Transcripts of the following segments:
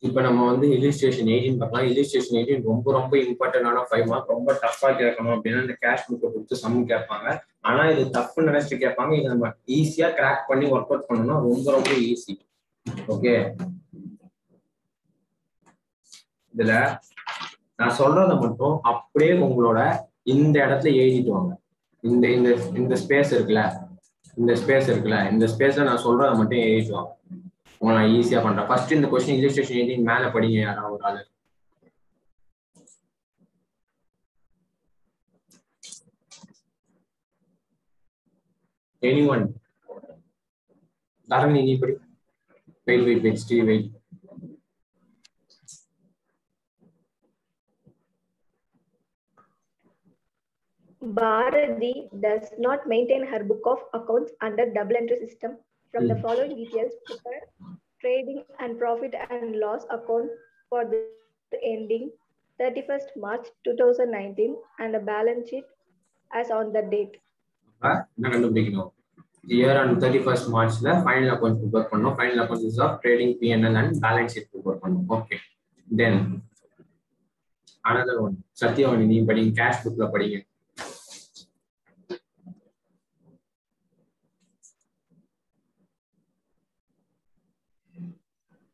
இப்போ நம்ம வந்து illustration 18 பார்க்கலாம். illustration 18 ரொம்ப ரொம்ப இம்பார்ட்டன்டான 5 மார்க். ரொம்ப டஃபா கேட்கணும் அப்படின்னா இந்த கேஷ் புக்கை கொடுத்து சம் கேட்பாங்க. ஆனா இது டஃப்னு நினைச்சிட்டு கேட்பாங்க. இதை நம்ம ஈஸியா கிராக் பண்ணி ஒர்க் அவுட் பண்ணணும்னா ரொம்ப ரொம்ப ஈஸி. ஓகே, இதுல நான் சொல்றத மட்டும் அப்படியே உங்களோட இந்த இடத்துல எழுதிட்டு வாங்க. இந்த இந்த இந்த ஸ்பேஸ் இருக்குல்ல, இந்த ஸ்பேஸ் இருக்குல்ல, இந்த ஸ்பேஸ்ல நான் சொல்றத மட்டும் எழுதிட்டு வாங்க. உங்களை நான் ஈஸியா பண்றேன். ஃபர்ஸ்ட் இந்த கொஸ்டின் illustration 18 மேல படிங்க யாராவது ஒரு ஆளு. anyone தரணி நீ படி. Wait Sri wait. Bharati does not maintain her book of accounts under double entry system. From the following details, prepare trading and profit and loss account for the ending 31st March 2019 and a balance sheet as on the date. என்ன கண்டுபிடிக்கணும்? Year and 31st மார்ச்ல final accounts prepare பண்ணணும். Final accounts of trading, P&L and balance sheet prepare பண்ணணும். Okay, then another one. Sathyavani நீ படிங்க, cash புக்ல படிங்க.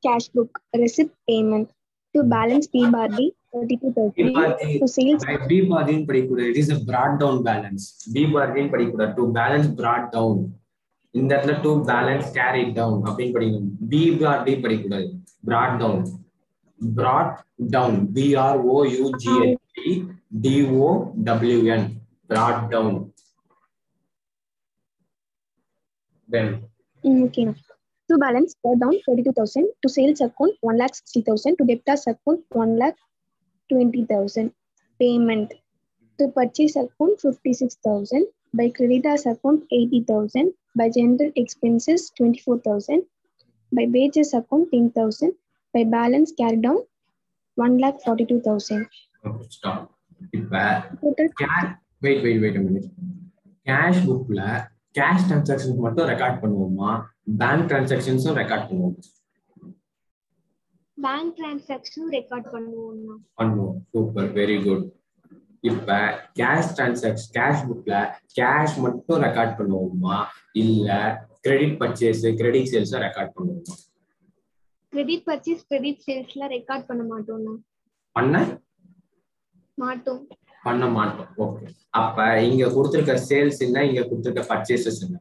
Cash book, receipt payment to balance B-Bar-D 32,000 to sales. B-Bar-D படிக்கூடாது. It is a brought down balance. B-Bar-D படிக்கூடாது. To balance brought down. இந்த இடத்துல to balance carried down அப்படின்னு படிக்கணும். B-Bar-D படிக்கூடாது. brought down. brought down. B-R-O-U-G-H-T-D-O-W-N. brought down. Then. Okay. To balance brought down 32,000 to sales account 1,60,000 to debtors account 1,20,000. Payment to purchase account 56,000, by creditors account 80,000, by general expenses 24,000, by wages account 10,000, by balance carried down 1,42,000. Okay, stop. Wait a minute. Cash bookல cash transactions மட்டும் record பண்ணுவோமா, bank டிரான்சாக்ஷன்ஸும் record பண்ணுவோம்? Bank transaction record பண்ணுவோம். Super, very good. இப்ப cash புக்ல cash மட்டும் record பண்ணுவோமா இல்ல credit purchase, credit sales record பண்ணுவோமா? கிரெடிட் பர்ச்சேஸ், கிரெடிட் சேல்ஸ்ல ரெக்கார்ட் பண்ண மாட்டோம். பண்ண மாட்டோம். ஓகே, அப்ப இங்க கொடுத்திருக்க சேல்ஸ் என்ன, இங்க கொடுத்திருக்க பர்ச்சேசஸ் என்ன?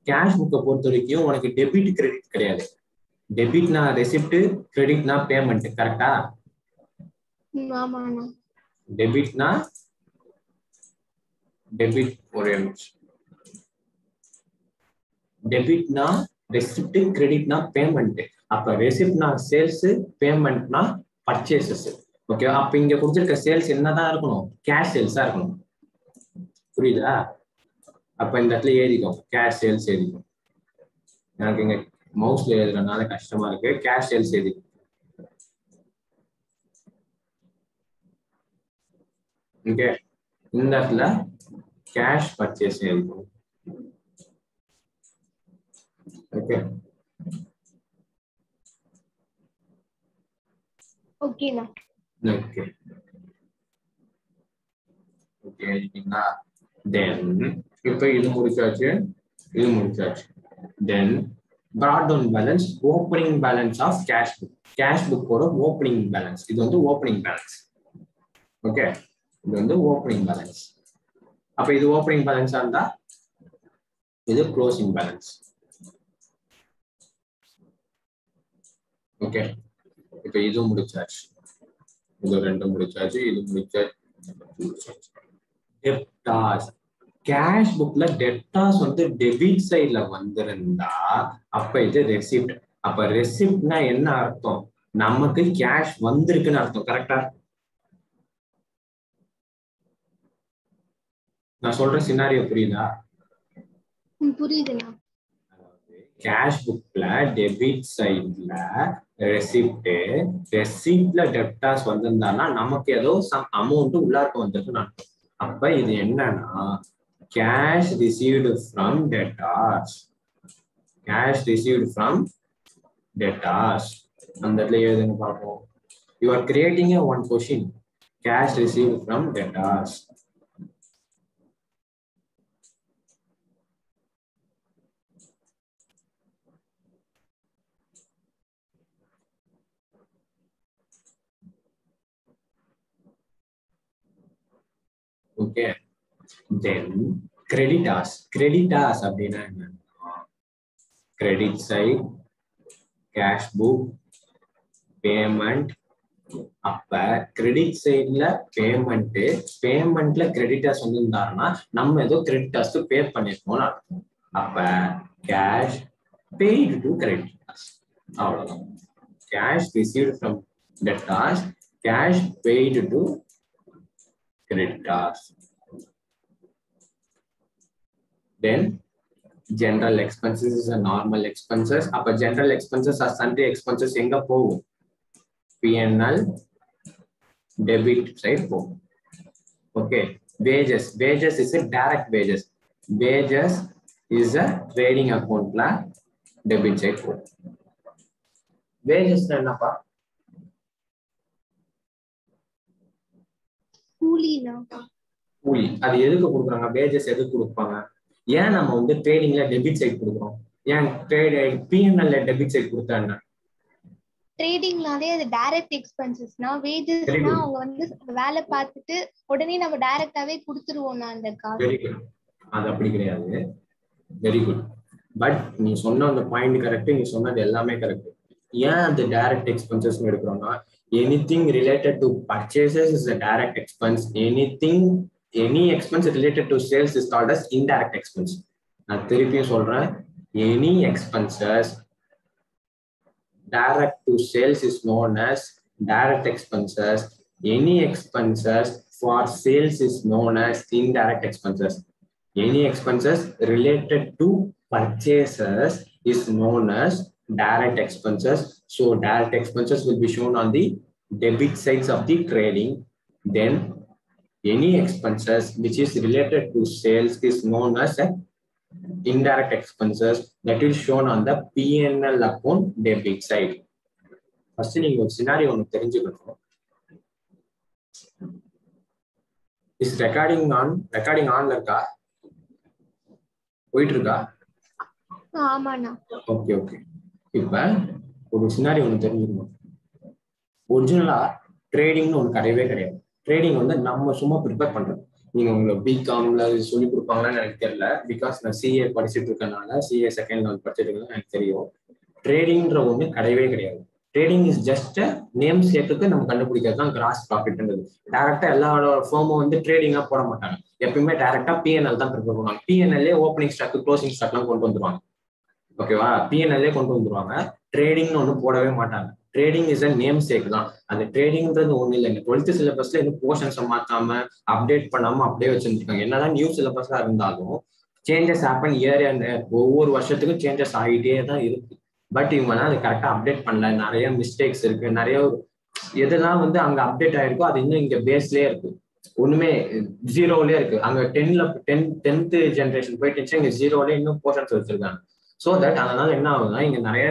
கேஷ் புக்கை பொறுத்த வரைக்கும் உனக்கு டெபிட் கிரெடிட் கிடையாது. டெபிட்னா ரெசிப்ட், கிரெடிட்னா பேமெண்ட். கரெக்டா? ஆமாண்ணா. டெபிட்னா டெபிட், ஒரே நிமிஷம். டெபிட்னா ரெசிப்ட், கிரெடிட்னா பேமெண்ட். அப்ப ரெசிப்ட்னா சேல்ஸ், பேமெண்ட்னா பர்ச்சேசஸ். ஓகே, அப்ப இங்க கொடுத்திருக்க சேல்ஸ் என்னதான் இருக்கணும்? கேஷ் சேல்ஸா இருக்கணும். புரியுதா? அப்ப இந்த இடத்துல எழுதிக்கும், கேஷ் சேல்ஸ் எழுதிக்கும். எனக்கு இங்க மவுஸ்ல எழுதுறதுனால கஷ்டமா இருக்கு. Cash sales எழுதிக்கும். ஓகே, இந்த இடத்துல கேஷ் பர்ச்சேஸ் எழுதிக்கும். ஓகே, ஓகேண்ணா. ஓகே ஓகே எழுதிட்டீங்களா? தென் இப்போ இது முடிச்சாச்சு. தென் brought down balance, opening balance of cash book. Cash book ஓட opening balance. இது வந்து opening balance. ஓகே, இது வந்து opening balance. அப்ப இது opening balance ஆ இருந்தா இது closing balance. ஓகே, இப்போ இது முடிச்சாச்சு. இது ரெண்டும் முடிச்சாச்சு. இது முடிச்சாச்சு. டெப்டாஸ், கேஷ் புக்ல டெப்டாஸ் வந்து டெபிட் சைட்ல வந்திருந்தா அப்ப இது ரெசிப்ட். அப்ப ரெசிப்ட்னா என்ன அர்த்தம்? நமக்கு கேஷ் வந்திருக்குன்னு அர்த்தம். கரெக்டா? நான் சொல்ற சினாரியோ புரியுதா? புரியுதுண்ணா. கேஷ் புக்ல டெபிட் சைட்ல ரெசிப்ட், ரெசிப்ட்ல டெப்டாஸ் வந்திருந்தான்னா நமக்கு ஏதோ சம் அமௌண்ட் உள்ளார்க்க வந்திருக்குன்னு அர்த்தம். அப்ப இது என்னன்னா cash received from debtors. cash received from debtors. அந்த இடத்துல எழுதுங்க பார்ப்போம். You are creating a one question. Cash received from debtors. Okay. Then creditors. Creditors அப்படின்னா என்ன? Credit side, cash book, payment. அப்ப கிரெடிட் சைட்ல பேமெண்ட்ல கிரெடிட்டர்ஸ் வந்து இருந்தாருன்னா நம்ம ஏதோ கிரெடிட்டர்ஸ்க்கு பே பண்ணிருக்கோம்னு அர்த்தம். அப்ப கேஷ் பெய்டு டு கிரெடிட்டர்ஸ், அவ்வளவுதான். Cash received from debtors, cash paid to creditors. Then general expenses is a normal expenses. அப்ப general expenses are sundry expenses எங்க போகும்? P&L debit side போகும். Okay. Wages is a direct wages. Wages is a trading account la debit side போகும். Wages என்னப்பா? கூலி. அது எதுக்கு கொடுக்குறாங்க? வேஜஸ் எதுக்கு கொடுப்பாங்க? ஏன் நம்ம வந்து ட்ரேடிங்ல டெபிட் சைட் கொடுக்குறோம்? ஏன் P&L டெபிட் சைட் கொடுத்தா என்ன? ட்ரேடிங்னாலே அது டைரக்ட் எக்ஸ்பென்சஸ்னா, வேஜஸ்னா அவங்க வந்து வேலை பார்த்துட்டு உடனே நம்ம டைரக்டாவே கொடுத்துருவோம் அந்த காசு. Very good. அது அப்படி கிடையாது. Very good. பட் நீ சொன்ன அந்த பாயிண்ட் கரெக்ட், நீ சொன்னது எல்லாமே கரெக்ட். ஏன் அந்த டைரக்ட் எக்ஸ்பென்சஸ் எடுக்கிறோம்னா, anything related to purchases is a direct expense. Any expense related to sales is called as indirect expense. நான் திருப்பியும் சொல்றேன், any expenses direct to sales is known as direct expenses. Any expenses for sales is known as indirect expenses. Any expenses related to purchases is known as direct expenses. So direct expenses will be shown on the debit sides of the trading. Then any expenses which is related to sales is known as a indirect expenses that is shown on the P&L account debit side. First நீங்க ஒரு scenario ஒன்னு தெரிஞ்சுக்கணும். Is recording on இருக்கா? போயிட்டு இருக்கா? ஆமாண்ணா. Okay. இப்ப ஒரு சினாரியோ ஒன்னு தெரிஞ்சுக்கணும். ஒரிஜினலா ட்ரேடிங்னு ஒன்று கிடையவே கிடையாது. ட்ரேடிங் வந்து நம்ம சும்மா ப்ரிப்பேர் பண்றோம். நீங்க உங்களை பிகாம்ல சொல்லி கொடுப்பாங்களான்னு எனக்கு தெரியல. பிகாஸ் நான் சிஏ படிச்சுட்டு இருக்கனால, சிஏ செகண்ட் லெவல் படிச்சுட்டு இருக்கேன், எனக்கு தெரியும். ட்ரேடிங்ன்ற ஒண்ணு கிடையவே கிடையாது. ட்ரேடிங் இஸ் ஜஸ்ட் நேம் சேட்டுக்கு நம்ம கண்டுபிடிக்கிறது தான் கிராஸ் ப்ராஃபிட்ன்றது. டைரக்டா எல்லா ஃபர்மும் வந்து ட்ரேடிங்கா போட மாட்டாங்க. எப்பயுமே டைரக்டா P&L தான் ப்ரிப்பேர் பண்ணுவாங்க. P&L ஓப்பனிங் ஸ்டாக், க்ளோசிங் ஸ்டாக்லாம் கொண்டு வந்துருவாங்க. ஓகேவா? P&L கொண்டு வந்துருவாங்க. ட்ரேடிங்னு ஒண்ணு போடவே மாட்டாங்க. Trading is a name sake தான். அந்த ட்ரேடிங்ன்றது ஒண்ணு இல்லைங்க. 12th சிலபஸ்ல இன்னும் போர்ஷன்ஸை மாத்தாம அப்டேட் பண்ணாம அப்படியே வச்சிருக்காங்க. என்னதான் நியூ சிலபஸா இருந்தாலும் சேஞ்சஸ் ஹேப்பன் இயர் அண்ட் ஒவ்வொரு வருஷத்துக்கும் சேஞ்சஸ் ஆகிட்டே தான் இருக்கு. பட் இவங்க அது கரெக்டா அப்டேட் பண்ணல. நிறைய மிஸ்டேக்ஸ் இருக்கு. நிறைய எதெல்லாம் வந்து அங்க அப்டேட் ஆயிருக்கோ அது இன்னும் இங்க பேஸ்லயே இருக்கு. ஒண்ணுமே ஜீரோலயே இருக்கு. அங்க 10th ஜென்ரேஷன் போயிட்டு இங்க ஜீரோலயே இன்னும் போர்ஷன்ஸ் வச்சிருக்காங்க. ஸோ தட் அதனால என்ன ஆகுதுன்னா இங்க நிறைய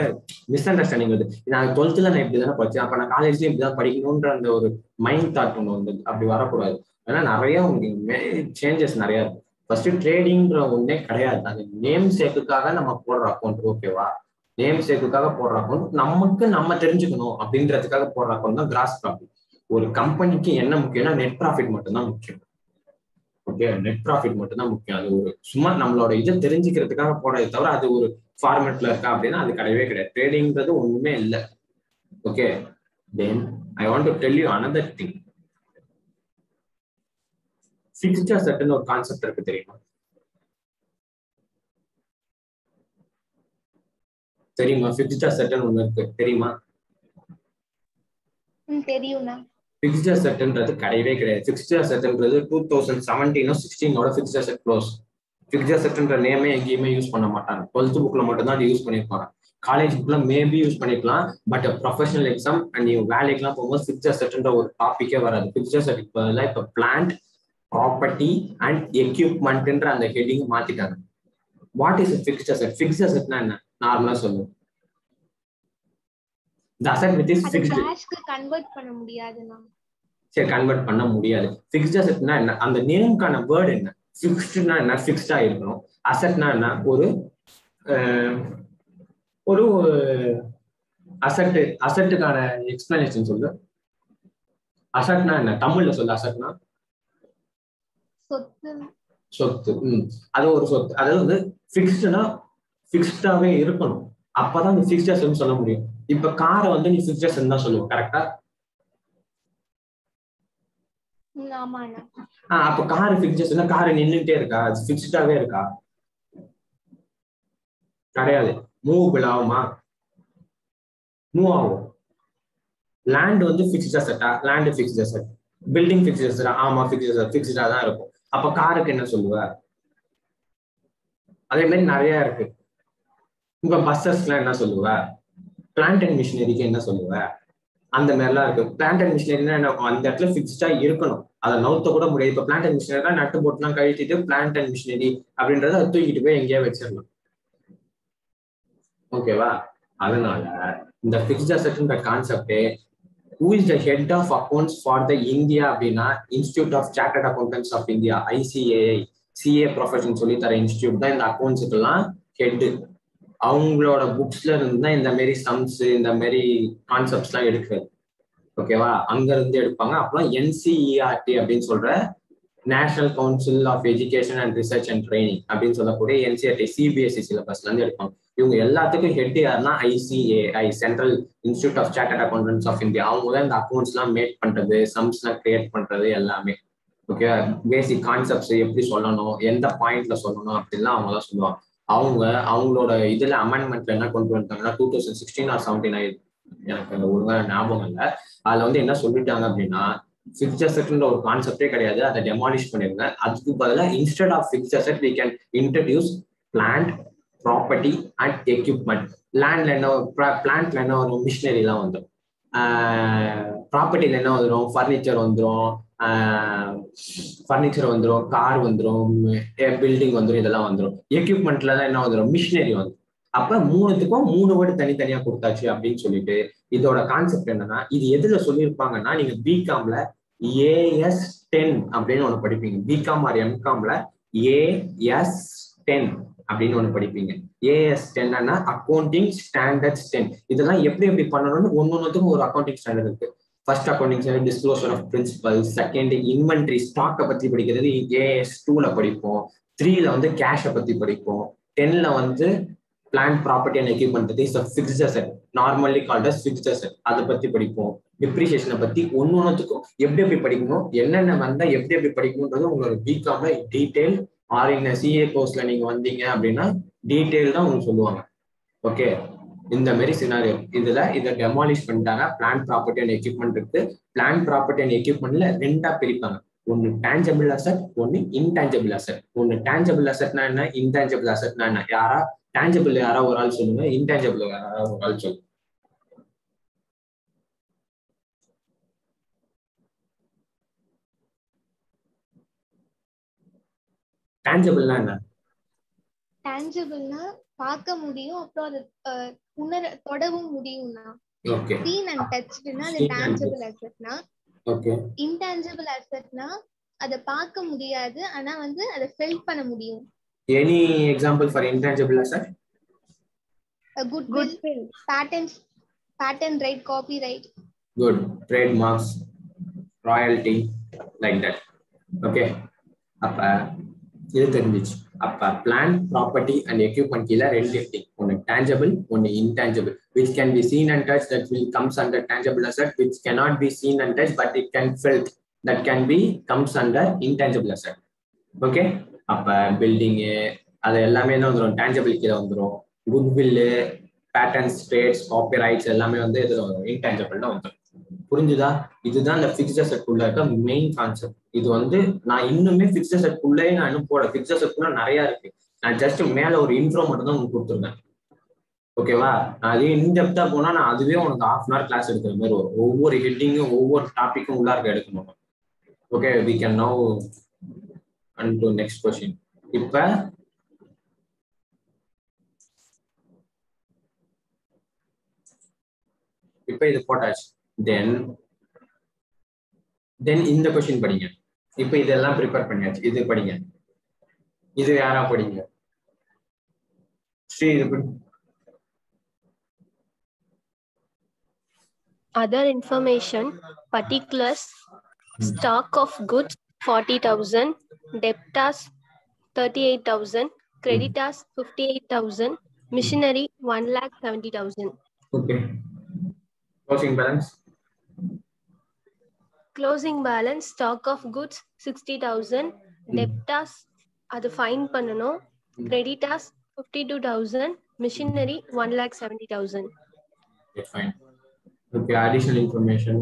மிஸ் அண்டர்ஸ்டாண்டிங் வருது. நான் 12th நான் இப்படி தானே படிச்சேன், அப்ப நான் காலேஜ்லயும் இப்படிதான் படிக்கணும்ன்ற அந்த ஒரு மைண்ட் தாட் ஒன்று வந்து அப்படி வரக்கூடாது. ஏன்னா நிறைய சேஞ்சஸ் நிறைய இருக்கு. ஃபர்ஸ்ட் ட்ரேடிங்ன்ற ஒன்னே கிடையாது. அது நேம் சேக்குக்காக நம்ம போடுற அக்கௌண்ட். ஓகேவா? நேம் சேக்குக்காக போடுற அக்கௌண்ட், நமக்கு நம்ம தெரிஞ்சுக்கணும் அப்படின்றதுக்காக போடுற அக்கௌண்ட் தான் கிராஸ் ப்ராஃபிட். ஒரு கம்பெனிக்கு என்ன முக்கியம்னா நெட் ப்ராஃபிட் மட்டும்தான் முக்கியம். ஓகே, நெட் ப்ராஃபிட் மட்டும் தான் முக்கியம். அது ஒரு சும்மா நம்மளோட இதை தெரிஞ்சுக்கிறதுக்காக போடுறதை தவிர அது ஒரு ஃபார்மேட்ல இருக்கா அப்படின்னா அது கிடையவே கிடையாது. ட்ரேடிங்கிறது ஒண்ணுமே இல்லை. Okay, then I want to tell you another thing. Fixed அசெட்னு ஒரு கான்செப்ட் இருக்கு, தெரியுமா? ஃபிக்ஸ்ட் அசெட்னு ஒண்ணு இருக்கு, தெரியுமா? தெரியும்ண்ணா. ஃபிக்ஸ்ட் அசெட்ன்றது கிடையவே கிடையாது. ஃபிக்ஸ்ட் அசெட்ன்றது 2017-16 ஃபிக்ஸ்ட் அசெட் க்ளோஸ். ஃபிக்ஸ்ட் அசெட்ன்ற நேமே எங்கேயுமே யூஸ் பண்ண மாட்டாங்க. 12th புக்ல மட்டும் தான் அது யூஸ் பண்ணிருப்பாங்க. காலேஜ் புக்ல மேபி யூஸ் பண்ணிக்கலாம். பட் ப்ரொஃபஷனல் எக்ஸாம் அண்ட் நீங்க வேலைக்கெல்லாம் போகும்போது ஃபிக்ஸ்ட் அசெட்ன்ற ஒரு டாபிக்கே வராது. ஃபிக்ஸ்ட் அசெட் இப்போ பிளான்ட், ப்ராப்பர்ட்டி அண்ட் எக்யூப்மெண்ட்ன்ற அந்த ஹெட்டிங் மாத்திட்டாங்க. What is fixed asset? Fixed அசெட்னா என்ன? நார்மலா சொல்லு. The asset which is அது fixed. கேஷ்க்கு கன்வர்ட் பண்ண முடியாதுண்ணா. சரி, கன்வெர்ட் பண்ண முடியாது. ஃபிக்ஸ்ட் அசெட்னா என்ன? அந்த நேமுக்கான வேர்ட் என்ன? ஃபிக்ஸ்ட்னா என்ன? ஃபிக்ஸ்டா இருக்கணும். அசெட்னா என்ன? ஒரு ஒரு அசெட்டுக்கான எக்ஸ்பிளனேஷன் சொல்லு. அசெட்னா என்ன? தமிழ்ல சொல்லு. அசெட்னா சொத்து. சொத்து. அது ஒரு சொத்து. அதாவது வந்து ஃபிக்ஸ்டுனா ஃபிக்ஸ்டாவே இருக்கணும். அப்பதான் அந்த ஃபிக்ஸ்ட் அசெட்னு சொல்ல முடியும். இப்ப காரை வந்து நீ ஃபிக்ஸ்ட் அசெட் தான் சொல்லுவோம், கரெக்டா? ஆமாண்ணா. அப்ப கார் ஃபிக்ஸ்ட் அசெட்னா காரை நின்றுட்டே இருக்கா? அது ஃபிக்ஸ்டாவே இருக்கா? கிடையாது. மூவபிள் ஆகுமா? மூவ் ஆகும். லேண்ட் வந்து ஃபிக்ஸ்ட் அசெட்டா? Land fixed asset. Building fixed அசெட்டா? ஆமா, ஃபிக்ஸ்ட் அசெட். ஃபிக்ஸ்டா தான் இருக்கும். அப்ப காருக்கு என்ன சொல்லுவ? அதே மாதிரி நிறைய இருக்கு. இப்ப பஸ்ஸஸ்லாம் என்ன சொல்லுவ? பிளான்ட் அண்ட் மிஷினரிக்கு என்ன சொல்லுவ? அந்த மாதிரிலாம் இருக்கு. பிளான்ட் அண்ட் மிஷினரினா என்ன? அந்த இடத்துல ஃபிக்ஸ்டா இருக்கணும். அதை நவுத்த கூட முடியாது. இப்ப பிளான்ட் அண்ட் மிஷினரி நட்டு போட்டுலாம் கழிச்சிட்டு பிளான்ட் அண்ட் மிஷினரி அப்படின்றத அதை தூக்கிட்டு போய் எங்கேயா வச்சிடலாம். ஓகேவா? அதனால இந்த ஃபிக்ஸ்ட் அசெட்ன்ற கான்செப்டே who is the head of accounts for the India அப்படின்னா institute of chartered accountants of India, ICAI, CA profession சொல்லி தர இன்ஸ்டிடியூட் தான் இந்த அக்கௌண்ட்ஸுக்கெல்லாம் ஹெட். அவங்களோட புக்ஸ்ல இருந்து தான் இந்த மாதிரி சம்ஸ் இந்த மாதிரி கான்செப்ட்ஸ் எல்லாம் எடுக்கிறது. ஓகேவா? அங்க இருந்து எடுப்பாங்க. அப்புறம் NCERT அப்படின்னு சொல்ற national council of education and research and training அப்படின்னு சொல்லக்கூடிய NCERT CBSE சிலபஸ்ல இருந்து எடுப்பாங்க. இவங்க எல்லாத்துக்கும் ஹெட் யாருன்னா ICAI, central institute of chartered accountants of India. அவங்க தான் இந்த அக்கௌண்ட்ஸ் எல்லாம் மேக் பண்றது, சம்ஸ் எல்லாம் கிரியேட் பண்றது எல்லாமே. ஓகே, பேசிக் கான்செப்ட்ஸ் எப்படி சொல்லணும், எந்த பாயிண்ட்ல சொல்லணும் அப்படின்லாம் அவங்க தான் சொல்லுவாங்க. அவங்களோட இதுல அமெண்ட்மெண்ட்ல என்ன கொண்டு வந்தாங்கன்னா 2016 or 17, எனக்கு அந்த ஒழுங்கான ஞாபகம் இல்லை. அதுல வந்து என்ன சொல்லிட்டாங்க அப்படின்னா ஃபிக்ஸ்ட் அசெட்ன்ற ஒரு கான்செப்டே கிடையாது, அதை டெமாலிஷ் பண்ணிருங்க. அதுக்கு பதிலாக instead of fixed asset we can introduce plant, property and equipment. லேண்ட்ல என்ன, பிளான்ட்ல என்ன வரும்? மிஷினரி எல்லாம் வந்துடும். ப்ராப்பர்ட்டில என்ன வந்துடும்? ஃபர்னிச்சர் வந்துடும், கார் வந்துடும், பில்டிங் வந்துடும், இதெல்லாம் வந்துடும். எக்யூப்மெண்ட்ல தான் என்ன வந்துடும்? மிஷினரி வந்துடும். அப்ப மூணுத்துக்கும் 3 வேர்டு தனித்தனியா கொடுத்தாச்சு அப்படின்னு சொல்லிட்டு இதோட கான்செப்ட் என்னன்னா, இது எதுல சொல்லியிருப்பாங்கன்னா, நீங்க பிகாம்ல AS10 அப்படின்னு ஒண்ணு படிப்பீங்க. பிகாம் ஆர் எம்காம்ல AS10 அப்படின்னு ஒண்ணு படிப்பீங்க. AS10 accounting standards 10. இதெல்லாம் எப்படி பண்ணணும்னு ஒன்னொன்னுக்கும் ஒரு அக்கௌண்டிங் ஸ்டாண்டர்ட் இருக்கு. First accounting standard disclosure of principal, second inventory ஸ்டாக்கை பத்தி படிக்கிறது AS2ல படிப்போம், 3ல வந்து கேஷை பத்தி படிப்போம், 10ல வந்து plant, property and equipment is a fixed asset, normally called as fixed asset. அதை பத்தி படிப்போம். டிப்ரிசியேஷனை பத்தி ஒன்னொன்னுக்கும் எப்படி படிக்கணும், என்னென்ன வந்தா எப்படி படிக்கணும்ன்றது உங்களோட பிகாம்ல டீடைல், ஆர் இந்த CA கோர்ஸ்ல நீங்க வந்தீங்க அப்படின்னா டீடைல் தான் உங்களுக்கு சொல்லுவாங்க. ஓகே, இந்த மாதிரி சினாரியோ. இதை டெமாலிஷ் பண்ணிட்டாங்க. பிளான்ட், ப்ராப்பர்ட்டி அண்ட் எக்யூப்மெண்ட் இருக்கு. பிளான்ட், ப்ராப்பர்ட்டி அண்ட் எக்யூப்மெண்ட்ல 2ஆ பிரிப்பாங்க. ஒன்னு டேஞ்சபிள் அசெட், ஒன்னு இன்டான்ஜிபிள் அசெட். ஒன்னு டேஞ்சபிள் அசெட்னா என்ன, இன்டான்ஜிபிள் அசெட்னா என்ன? டேஞ்சபிள் யாரா ஒரு ஆள் சொல்லுங்க, இன்டான்ஜிபிள் யாரா ஒரு ஆள் சொல்லுங்க. டேஞ்சபிள்னா என்ன? டேஞ்சபிள்னா பார்க்க முடியும், அப்புறம் அது தொடவும் முடியும்னா. ஓகே, சீன் அண்ட் டச்ட்னா அது டேஞ்சபிள் அசெட்னா. ஓகே, இன்டான்ஜிபிள் அசெட்னா அதை பார்க்க முடியாது, ஆனா வந்து அதை ஃபீல் பண்ண முடியும். Any example for intangible asset? Goodwill, patent right, copyright. Good. Trademarks, royalty, like that. Okay. அப்ப இது தெரிஞ்சிச்சு. அப்ப பிளான்ட், ப்ராப்பர்ட்டி அண்ட் எக்யூப்மெண்ட் கீழே 2 thing. ஒன்னு tangible, ஒன்னு intangible. Which can be seen and touched, that will comes under tangible asset. Which cannot be seen and touched, but it can felt, that can be comes under intangible asset. Okay, அப்ப building அது எல்லாமே என்ன வந்துடும்? tangible கீழே வந்துடும். Goodwill, patents, trades, copyrights எல்லாமே வந்து இது இன்டான்ஜிபிள் தான் வந்துடும். புரிஞ்சுதா? இதுதான் இந்த ஃபிக்ஸ்ட் அசெட் உள்ள இருக்க மெயின் கான்செப்ட். இது வந்து நான் இன்னுமே ஃபிக்ஸ்ட் அசெட் உள்ளே நான் இன்னும் போட. ஃபிக்ஸ்ட் அசெட் நிறைய இருக்கு. நான் ஜஸ்ட் மேல ஒரு இன்ட்ரோ மட்டும் தான் உங்களுக்கு கொடுத்துருக்கேன். ஓகேவா? நான் அதே இன்டெப்தா போனா நான் அதுவே உனக்கு 1/2 hour கிளாஸ் எடுக்கிற மாதிரி வரும். ஒவ்வொரு ஹெட்டிங்கும் ஒவ்வொரு டாபிக்கும் உள்ள இருக்க எடுக்கணும். Okay, we can now on to next question. இப்ப இப்போ இது போட்டாச்சு. தென் இந்த क्वेश्चन படிங்க. இப்போ இதெல்லாம் ப்ரிப்பேர் பண்ணியாச்சு. இது படிங்க. இது யாரா படிங்க. ஸ்ரீ இது Other information, particulars, stock of goods 40,000, debtors 38,000, creditors 58,000, machinery 1,70,000. Okay. Closing balance. Closing balance, stock of goods 60,000, debtors அது ஃபைன் பண்ணனும், creditors 52,000, machinery 1,70,000. Okay, fine. Okay, additional information.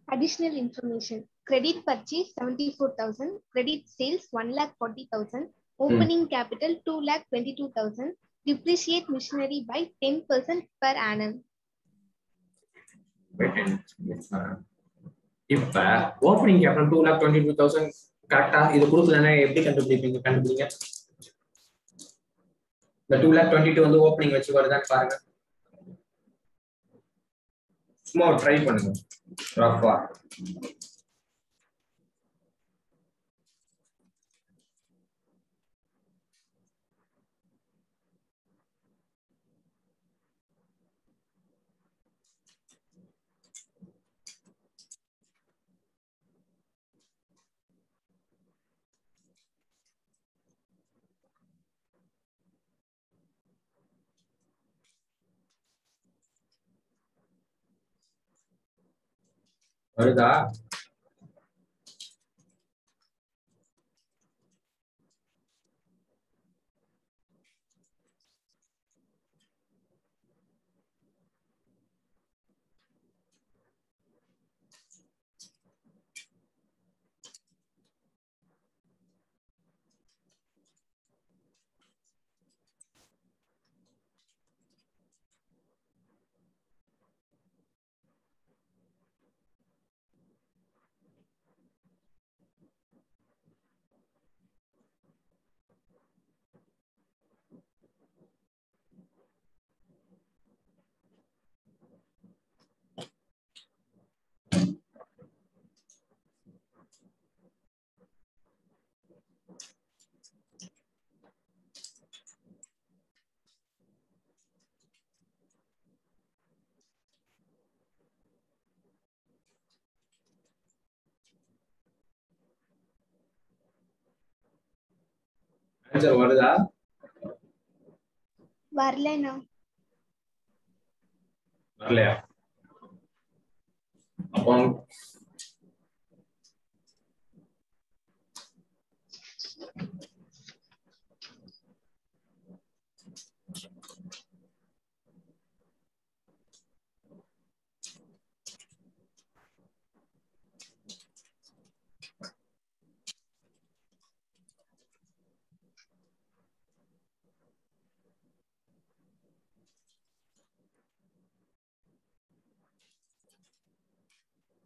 Additional information. Credit purchase 74,000, credit sales 1,40,000, opening capital 2,22,000, depreciate machinery by 10% per annum. இப்ப opening capital 2,22,000 கரெக்டா இது கொடுக்கலன்னா எப்படி கண்டுபிடிப்பீங்க? இந்த 2,22 வந்து opening வச்சு வருதான்னு பாருங்க. சும்மா ட்ரை பண்ணுங்க. ரஃபா வருதா? ஆன்சர் வருதா? வரலனா வரலையா? அப்போ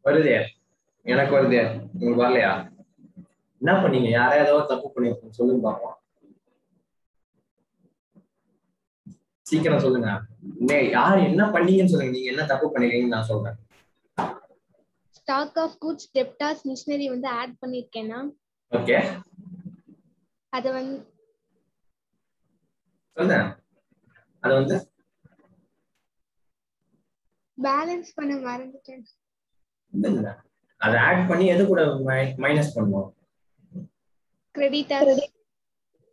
வருதே, எனக்கு வருதே, உங்களுக்கு வரலையா? என்ன பண்ணீங்க? யாரையாவது தப்பு பண்ணிருக்கீங்க சொல்லுங்க பாப்போம். சீக்கிரம் சொல்லுங்க. யாரு என்ன பண்ணீங்கன்னு சொல்லுங்க. நீங்க என்ன தப்பு பண்ணிருக்கீங்கன்னு நான் சொல்றேன். Stock of goods, debtors, machinery வந்து ஆட் பண்ணிருக்கேனா? ஓகே, அத வந்து சொல்லுங்க. அது வந்து பேலன்ஸ் பண்ண மறந்துட்டேன். இல்ல, அதை ஆட் பண்ணி எது கூட மைனஸ் பண்ணுவோம்? கிரெடிட்டர்ஸ்.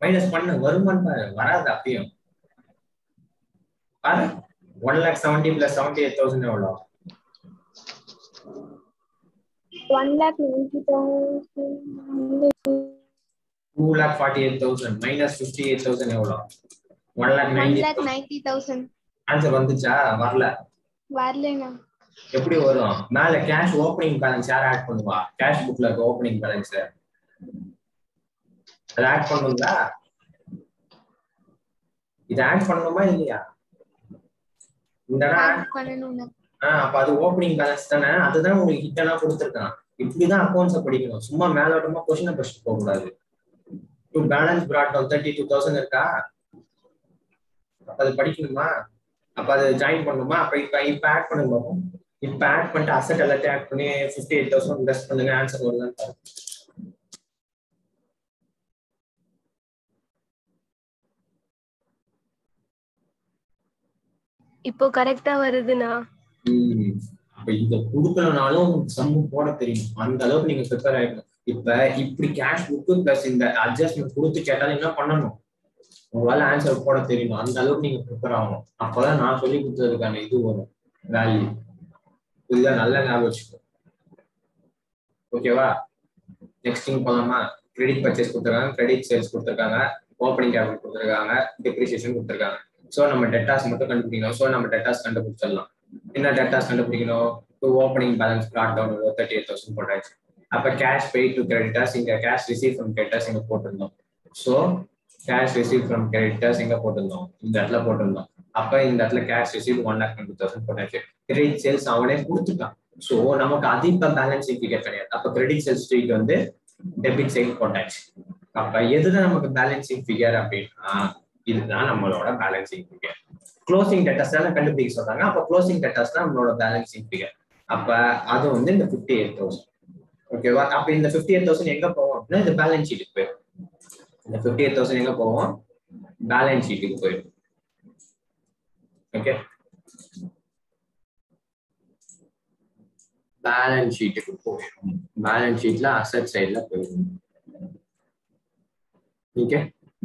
மைனஸ் பண்ண வருமான்னு பாரு, வராது. அப்பயும் பாரு, 1,70,000 plus 78,000 எவ்வளோ? 1,90,000. 2,48,000 minus 58,000 எவ்வளோ? 1,90,000. ஆன்சர் வந்துச்சா? வரல. வரலனா எப்படி வரும்? மேல கேஷ் ஓப்பனிங் பேலன்ஸ் யார் ஆட் பண்ணுவா? கேஷ் புக்ல இருக்க ஓப்பனிங் பேலன்ஸ் அது ஆட் பண்ணுங்களா? இது ஆட் பண்ணணுமா இல்லையா? இந்த ஆட் பண்ணனும்னா அப்ப அது ஓப்பனிங் பேலன்ஸ் தானே. அதுதான் உங்களுக்கு ஹிட்டனா கொடுத்துருக்கான். இப்படிதான் அக்கௌண்ட்ஸ் படிக்கணும். சும்மா மேலோட்டமா கொஸ்டினை படிச்சுட்டு போக கூடாது. டு பேலன்ஸ் brought down 32,000 இருக்கா? அது படிக்கணுமா? அப்ப அதை ஜாயின் பண்ணுமா? அப்ப இப்ப ஆட் பண்ணுங்க பார்ப்போம். இப்ப ஆட் பண்ணிட்டு அசெட் எல்லாத்தையும் ஆட் பண்ணி 58,000 இன்வெஸ்ட் பண்ணுங்க. ஆன்சர் வருதான். இப்போ கரெக்டா வருதுண்ணா. அப்ப இத கொடுக்கலனாலும் சம்மு போட தெரியும். அந்த அளவுக்கு நீங்க ப்ரிப்பேர் ஆயிடணும். இப்ப இப்படி கேஷ் புக்கு பிளஸ் இந்த அட்ஜஸ்ட்மெண்ட் கொடுத்து கேட்டாலும் என்ன பண்ணணும்? உங்களால ஆன்சர் போட தெரியணும். அந்த அளவுக்கு நீங்க ப்ரிப்பேர் ஆகணும். அப்பதான் நான் சொல்லி கொடுத்ததுக்கான இது வரும், வேல்யூ. இதுதான் நல்ல ஞாபகம் வச்சுக்கோ. ஓகேவா? நெக்ஸ்ட் போலாமா? கிரெடிட் பர்ச்சேஸ் கொடுத்துருக்காங்க, கிரெடிட் சேல்ஸ் கொடுத்துருக்காங்க, ஓப்பனிங் கேபிட்டல் கொடுத்துருக்காங்க, டிப்ரிசியேஷன் கொடுத்துருக்காங்க. ஸோ நம்ம டெட்டாஸ் மட்டும் கண்டுபிடிக்கணும். ஸோ நம்ம டெட்டாஸ் கண்டுபிடிச்சிடலாம். என்ன டெட்டாஸ் கண்டுபிடிக்கணும்? ஓப்பனிங் பேலன்ஸ் பிளாட் டவுன் 38,000 போட்டாச்சு. அப்ப கேஷ் பே டு கிரெடிட்டர்ஸ், இங்க கேஷ் ரிசீவ் ஃப்ரம் கிரெடிட்டர்ஸ் இங்க போட்டிருந்தோம். So cash receive from creditors இங்க போட்டிருந்தோம், இந்த இடத்துல போட்டிருந்தோம். அப்ப இந்த இடத்துல கேஷ் ரிசீவ் 1,20,000 போட்டாச்சு. கிரெடிட் சேல்ஸ் அவனே கொடுத்துட்டான். ஸோ நமக்கு அது இப்ப பேலன்ஸ் ஃபிகர் கிடையாது. அப்ப கிரெடிட் சேல்ஸ் ஸ்ட்ரீட் வந்து டெபிட் சைட் போட்டாச்சு. அப்ப எதுதான் நமக்கு பேலன்சிங் ஃபிகர் அப்படின்னா இதுதான் நம்மளோட பேலன்சிங் ஃபிகர். க்ளோசிங் டெட்டாஸ் தான் கண்டுபிடிக்க சொல்றாங்க. அப்ப க்ளோசிங் டெட்டாஸ் தான் நம்மளோட பேலன்சிங் ஃபிகர். அப்ப அது வந்து இந்த 58,000. ஓகேவா? அப்ப இந்த 58,000 எங்க போவோம் அப்படின்னா இந்த பேலன்ஸ் ஷீட்டுக்கு போயிடும். இந்த 58,000 எங்க போவோம்? பேலன்ஸ் ஷீட்டுக்கு போயிடும். ஓகே, பேலன்ஸ் ஷீட்டுக்கு போயிடும். பேலன்ஸ் ஷீட்ல அசெட் சைட்ல போயிடும். ஓகே,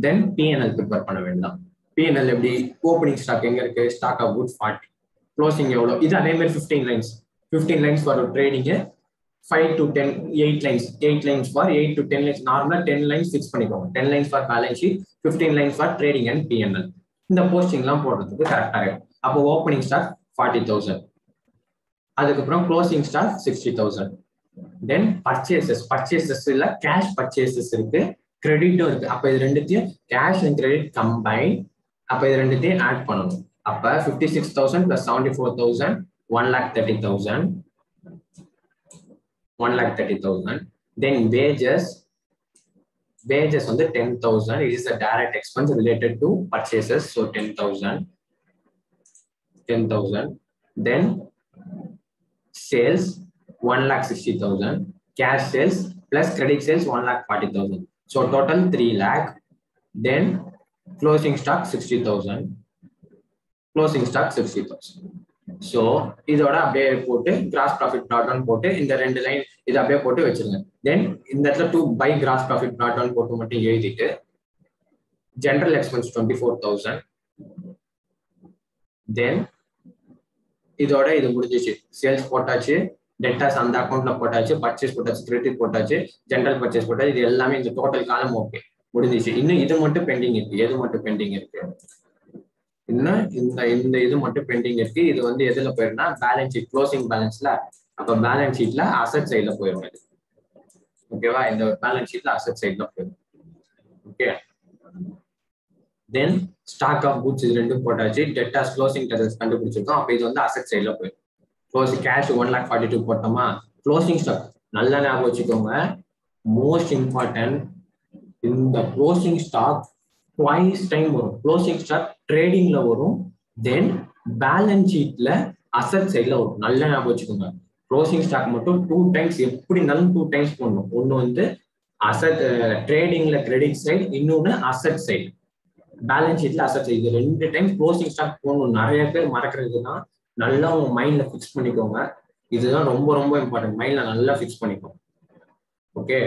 தென் P&L ப்ரிப்பேர் பண்ண வேண்டாம். P&L எப்படி? ஓப்பனிங் ஸ்டாக் எங்க இருக்கு? ஸ்டாக் ஆஃப் குட்ஸ் 40, க்ளோசிங் எவ்வளோ? இது அதே மாதிரி 15 lines. 15 lines for trading, 5 to 10 8 lines. 8 lines for 8 to 10 lines. நார்மலா 10 லைன்ஸ் ஃபிக்ஸ் பண்ணிக்கோங்க. 10 lines for balance sheet, 15 lines for trading and P&L. இந்த போஸ்டிங்லாம் போடுறதுக்கு கரெக்ட் ஆகிடும். அப்போ ஓப்பனிங் ஸ்டாக் 40,000, அதுக்கப்புறம் க்ளோசிங் ஸ்டாக் 60,000. தென் பர்ச்சேசஸ்ல கேஷ் பர்ச்சேசஸ் இருக்கு, கிரெடிட்டும் இருக்கு. அப்ப இது ரெண்டுத்தையும் கேஷ் அண்ட் கிரெடிட் கம்பைன். அப்ப இது ரெண்டுத்தையும் ஆட் பண்ணணும். அப்ப 56,000 பிளஸ் 74,000 1,30,000. 1,30,000. Then wages வந்து 10,000. It is a direct expense related to purchases, so 10,000. Then sales 1,60,000. Cash sales plus credit sales 1,40,000. So total 3 lakh. Then closing stock 60,000. So இதோட அப்படியே போட்டு cross profit flat down போட்டு இந்த ரெண்டு line இதை அப்படியே போட்டு வச்சிருங்க. தென் இந்த இடத்துல 2 by gross profit flat down போட்டு மட்டும் எழுதிட்டு ஜெனரல் எக்ஸ்பென்ஸ் 24,000. தென் இதோட இது முடிஞ்சிச்சு. சேல்ஸ் போட்டாச்சு, டெட்டாஸ் அந்த அக்கௌண்ட்ல போட்டாச்சு, பர்ச்சேஸ் போட்டாச்சு, கிரெடிட் போட்டாச்சு, ஜெனரல் பர்ச்சேஸ் போட்டாச்சு. இது எல்லாமே இந்த டோட்டல் காலம் ஓகே முடிஞ்சிச்சு. இன்னும் இது மட்டும் பெண்டிங் இருக்கு. எது மட்டும் பெண்டிங் இருக்கு? இன்னும் இந்த இது மட்டும் பெண்டிங் இருக்கு. இது வந்து எதுல போயிருந்தா பேலன்ஸ் ஷீட், க்ளோசிங் பேலன்ஸ்ல. அப்ப பேலன்ஸ் ஷீட்ல அசெட் சைட்ல போயிடும் இது. ஓகேவா? இந்த பேலன்ஸ் ஷீட்ல அசெட் சைட்ல போயிடும். Okay, then stock of goods இது ரெண்டும் போட்டாச்சு. டெட்டாஸ் க்ளோசிங் டெட்டாஸ் கண்டுபிடிச்சிருக்கோம். அப்ப இது வந்து அசெட் சைட்ல போயிடும். க்ளோசிங் கேஷ் 1,42 போட்டோமா. க்ளோசிங் ஸ்டாக் நல்லா ஞாபகம் வச்சுக்கோங்க. மோஸ்ட் இம்பார்ட்டன்ட், இந்த க்ளோசிங் ஸ்டாக் ட்வைஸ் டைம் வரும். க்ளோசிங் ஸ்டாக் ட்ரேடிங்ல வரும், தென் பேலன்ஸ் ஷீட்ல அசெட் சைட்ல வரும். நல்லா ஞாபகம் வச்சுக்கோங்க. க்ளோசிங் ஸ்டாக் மட்டும் 2 டைம்ஸ் எப்படி இருந்தாலும் 2 டைம்ஸ் போடணும். ஒன்னு வந்து அசெட் ட்ரேடிங்ல கிரெடிட் சைடு, இன்னொன்னு அசெட் சைடு பேலன்ஸ் ஷீட்ல அசெட் சைடு. இது 2 டைம் க்ளோசிங் ஸ்டாக் போடணும். நிறைய பேர் மறக்கிறதுதான். நல்லா உங்க மைண்ட்ல ஃபிக்ஸ் பண்ணிக்கோங்க. இதுதான் ரொம்ப ரொம்ப இம்பார்ட்டன்ட். மைண்ட்ல நல்லா ஃபிக்ஸ் பண்ணிக்கோங்க. ஓகே,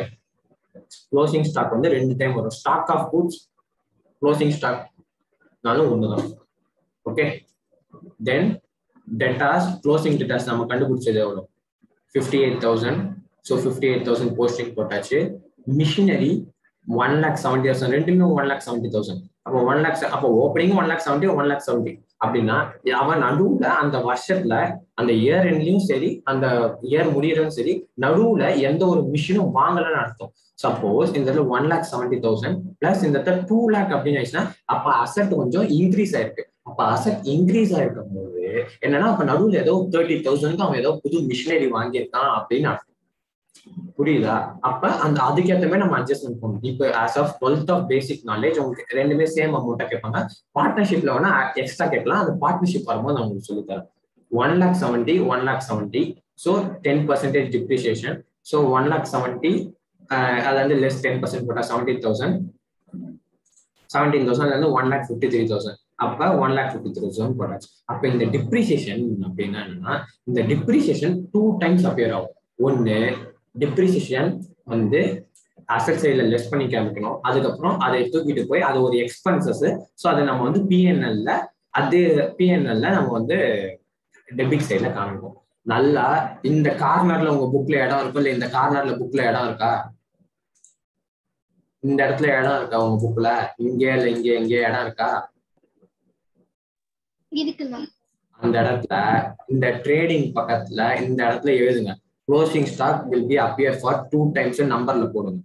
க்ளோசிங் ஸ்டாக் வந்து 2 டைம் வரும். ஸ்டாக் ஆஃப் குட்ஸ் க்ளோசிங் ஸ்டாக்னாலும் ஒண்ணுதான். ஓகே, தென் டெட்டாஸ் க்ளோசிங் டெட்டாஸ் நம்ம கண்டுபிடிச்சது எவ்வளோ? 58,000. ஸோ 58,000 போஸ்டிங் போட்டாச்சு. மிஷினரி 1,70,000. ரெண்டுமே 1,70,000. அப்போ 1 lakh, அப்போ ஓப்பனிங் 1,70,000 1,70,000 அப்படின்னா அவன் நடுவுல அந்த வருஷத்துல அந்த இயர் எண்ட்லயும் சரி அந்த இயர் முடியறதும் சரி நடுவுல எந்த ஒரு மிஷினும் வாங்கலன்னு அர்த்தம். சப்போஸ் இந்த இடத்துல 1,70,000 பிளஸ் இந்த இடத்துல 2 lakh அப்படின்னு ஆயிடுச்சுன்னா அப்ப அசெட் கொஞ்சம் இன்க்ரீஸ் ஆயிருக்கு. அப்ப அசெட் இன்க்ரீஸ் ஆயிருக்கும் போது என்னன்னா அப்ப நடுவுல ஏதோ 30,000 அவன் ஏதோ புது மிஷினரி வாங்கியிருக்கான் அப்படின்னு அர்த்தம். புரியுதா? அப்ப அந்த அதுக்கேற்ற மாதிரி நம்ம அட்ஜஸ்ட்மெண்ட் பண்ணணும். இப்போ ஆஸ் ஆஃப் 12th ஆஃப் பேசிக் நாலேஜ் உங்களுக்கு ரெண்டுமே சேம் அமௌண்ட்டா கேட்பாங்க. பார்ட்னர்ஷிப்ல வேணா எக்ஸ்ட்ரா கேட்கலாம். அந்த பார்ட்னர்ஷிப் வரும்போது நான் உங்களுக்கு சொல்லித்தரேன். 1,70,000 1,70,000 ஸோ 10% டிப்ரிசியேஷன். ஸோ 1,70,000 அதுல இருந்து லெஸ் 10% போட்டா 17,000 17,000 இருந்து 1,53,000 அப்ப 1,53,000 போட்டாச்சு. அப்ப இந்த டிப்ரிசியேஷன் அப்படின்னா என்னன்னா இந்த டிப்ரிசியேஷன் 2 டைம்ஸ் அப்பியர் ஆகும். ஒன்னு டிப்ரிசியேஷன் வந்து அசட் சைட்ல லெஸ் பண்ணி காமிக்கணும். அதுக்கப்புறம் அதை தூக்கிட்டு போய் அது ஒரு எக்ஸ்பென்சஸ். ஸோ அதை நம்ம வந்து பிஎன்எல்ல நம்ம வந்து டெபிட் சைட்ல காமிப்போம். நல்லா இந்த கார்னர்ல உங்க புக்ல இடம் இருக்கும் இல்ல, இந்த கார்னர்ல புக்ல இடம் இருக்கா? இந்த இடத்துல இடம் இருக்கா உங்க புக்ல? இங்க இல்ல இங்க இடம் இருக்கா? அந்த இடத்துல இந்த ட்ரேடிங் பக்கத்துல இந்த இடத்துல எழுதுங்க. Closing stock will be appear for 2 times நம்பர்ல போடுங்க.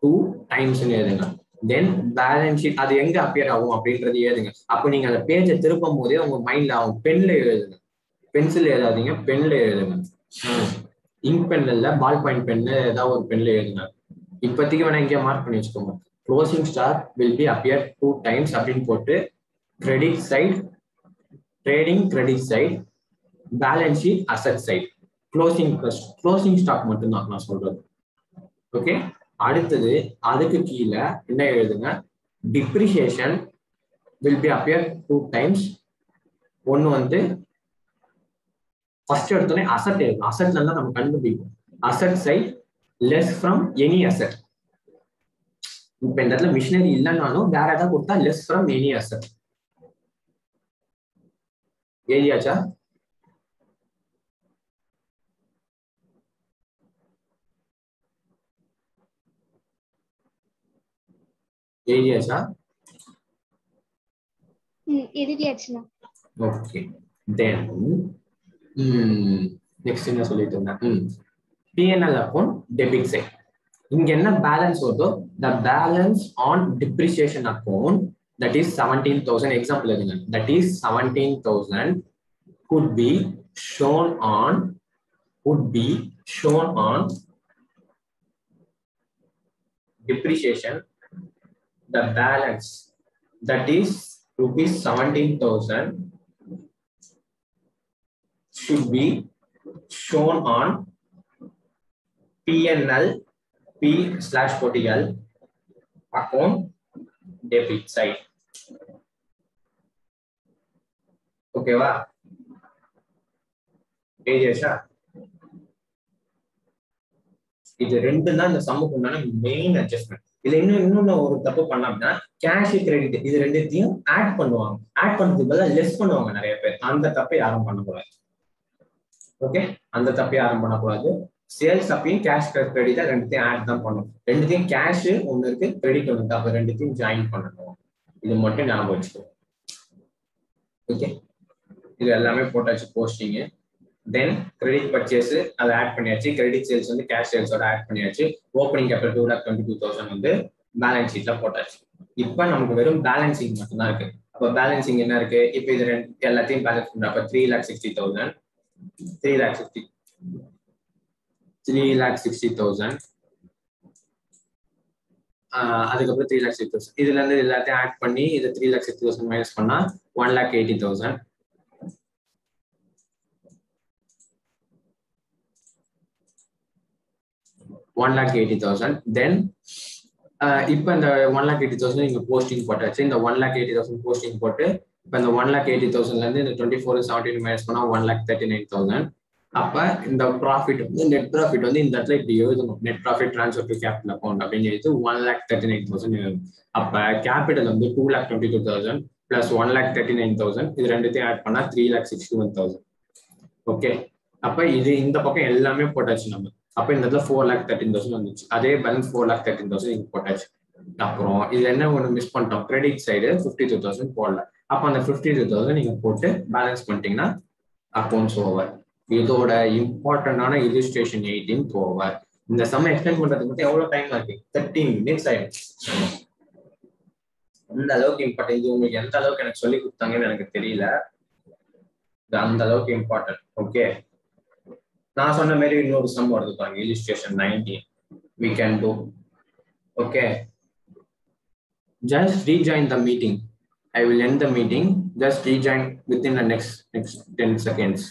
2 டைம்ஸ் எழுதுங்க. தென் பேலன்ஸ் ஷீட் அது எங்க அப்பியர் ஆகும் அப்படின்றது எழுதுங்க. அப்ப நீங்க அந்த பேஜை திருப்பும் போதே உங்க மைண்ட்ல ஆகும். பென்ல எழுதுங்க. பென்சில் எழுதாதீங்க, பென்ல எழுதுங்க. இங்க் பென் இல்ல, பால் பாயிண்ட் பென்னு ஏதாவது ஒரு பென்ல எழுதுங்க. இப்போதைக்கு வேணா இங்கே மார்க் பண்ணி வச்சுக்கோங்க. Closing stock will be appear 2 times அப்படின்னு போட்டு credit side trading credit side balance sheet asset side closing stock மட்டும்தான் நான் சொல்றது. ஓகே, அடுத்தது அதுக்கு கீழே என்ன எழுதுங்க? Depreciation will be appear 2 times. ஒன்னு வந்து ஃபர்ஸ்ட் எடுத்தோடனே அசட் எழுதும். அசட்ல இருந்தா நம்ம கண்டுபிடிக்கும். Asset side less from any asset. இப்ப இந்த இடத்துல மிஷினரி இல்லைன்னாலும் வேற ஏதாவது கொடுத்தா லெஸ் ஃப்ரம் எனி அசட். எழுதியாச்சா? எழுதியாச்சா? எழுதியாச்சுனா ஓகே. தென் நெக்ஸ்ட் என்ன சொல்லிட்டு இருந்தேன்? PNL account debit side. இங்க என்ன பேலன்ஸ் வருதோ the balance on depreciation account that is 17,000 example எடுங்க. that is 17,000 could be shown on depreciation. The balance that is rupees 17,000 should be shown on PNL P/L account debit side. ஓகேவா? ஏஜேஷா இது ரெண்டு தான் இந்த சம்முக்கு உண்டான மெயின் அட்ஜஸ்ட்மெண்ட். இதுல இன்னொன்னு ஒரு தப்பு பண்ணாங்கன்னா கேஷ் கிரெடிட் இது ரெண்டுத்தையும் ஆட் பண்ணுவாங்க. ஆட் பண்றதுக்கு பதிலா லெஸ் பண்ணுவாங்க நிறைய பேர். அந்த தப்பை யாரும் பண்ணக்கூடாது. ஓகே, அந்த தப்பை யாரும் பண்ணக்கூடாது. சேல்ஸ் அப்பயும் கேஷ் கிரெடிட்டா ரெண்டுத்தையும் ஆட் தான் பண்ணணும். ரெண்டுத்தையும் கேஷ் ஒன்னு இருக்கு, கிரெடிட் ஒன்று இருக்கு. அப்ப ரெண்டுத்தையும் ஜாயின் பண்ணணும். இது மட்டும் ஞாபகம் வச்சுக்கோங்க. ஓகே, இது எல்லாமே போட்டாச்சு போஸ்டிங். தென் கிரெடிட் பர்ச்சேஸ் அதை ஆட் பண்ணியாச்சு. கிரெடிட் சேல்ஸ் வந்து கேஷ் சேல்ஸோட ஆட் பண்ணியாச்சு. ஓப்பனிங் கேபிட்டல் 2,22,000 வந்து பேலன்ஸ் ஷீட்ல போட்டாச்சு. இப்போ நமக்கு வெறும் பேலன்சிங் மட்டும்தான் இருக்கு. அப்போ பேலன்சிங் என்ன இருக்கு? இப்போ இது எல்லாத்தையும் பேலன்ஸ் பண்றப்ப 3,60,000 அதுக்கப்புறம் 3,60,000 இதுல இருந்து எல்லாத்தையும் ஆட் பண்ணி இது 3,60,000 மைனஸ் பண்ணா 1,80,000. தென் இப்போ இந்த 1,80,000 நீங்க போஸ்டிங் போட்டாச்சு. இந்த 1,80,000 போஸ்டிங் போட்டு இப்போ இந்த 1,80,000ல இருந்து இந்த 24/17 மைனஸ் பண்ணா 1,39,000. அப்ப இந்த ப்ராஃபிட் வந்து நெட் ப்ராஃபிட் வந்து இந்த இடத்துல இப்படி எழுதணும். Net profit transfer to capital account அப்படின்னு எழுதி 1,39,000 எழுதணும். அப்ப கேபிட்டல் வந்து 2,22,000 பிளஸ் 1,39,000 இது ரெண்டுத்தையும் ஆட் பண்ணா 3,61,000. ஓகே, அப்ப இது இந்த பக்கம் எல்லாமே போட்டாச்சு நம்ம. அப்ப இந்த இடத்துல 4,13,000 வந்துச்சு. அதே பேலன்ஸ் 4,13,000 இங்க போட்டாச்சு. அப்புறம் இதுல என்ன ஒண்ணு மிஸ் பண்ணிட்டோம்? கிரெடிட் சைடு 52,000 போடல. அப்ப அந்த 52,000 நீங்க போட்டு பேலன்ஸ் பண்ணிட்டீங்கன்னா அக்கௌண்ட்ஸ் ஓவர். இதோட இம்பார்ட்டன்டான இல்லுஸ்ட்ரேஷன் 18 ஓவர். இந்த சம் எக்ஸ்பிளைன் பண்றதுக்கு மட்டும் எவ்வளவு டைம் இருக்கு? 13 மினிட்ஸ் ஆயிடுச்சு. அந்த அளவுக்கு இம்பார்ட்டன்ட். இது உங்களுக்கு எந்த அளவுக்கு எனக்கு சொல்லி கொடுத்தாங்கன்னு எனக்கு தெரியல. அந்த அளவுக்கு இம்பார்ட்டன்ட். ஓகே, நான் சொன்ன மாதிரி இன்னொரு சம் வருது பாருங்க, illustration 19 we can do. Okay, just rejoin the meeting. I will end the meeting. Just rejoin within the next 10 seconds.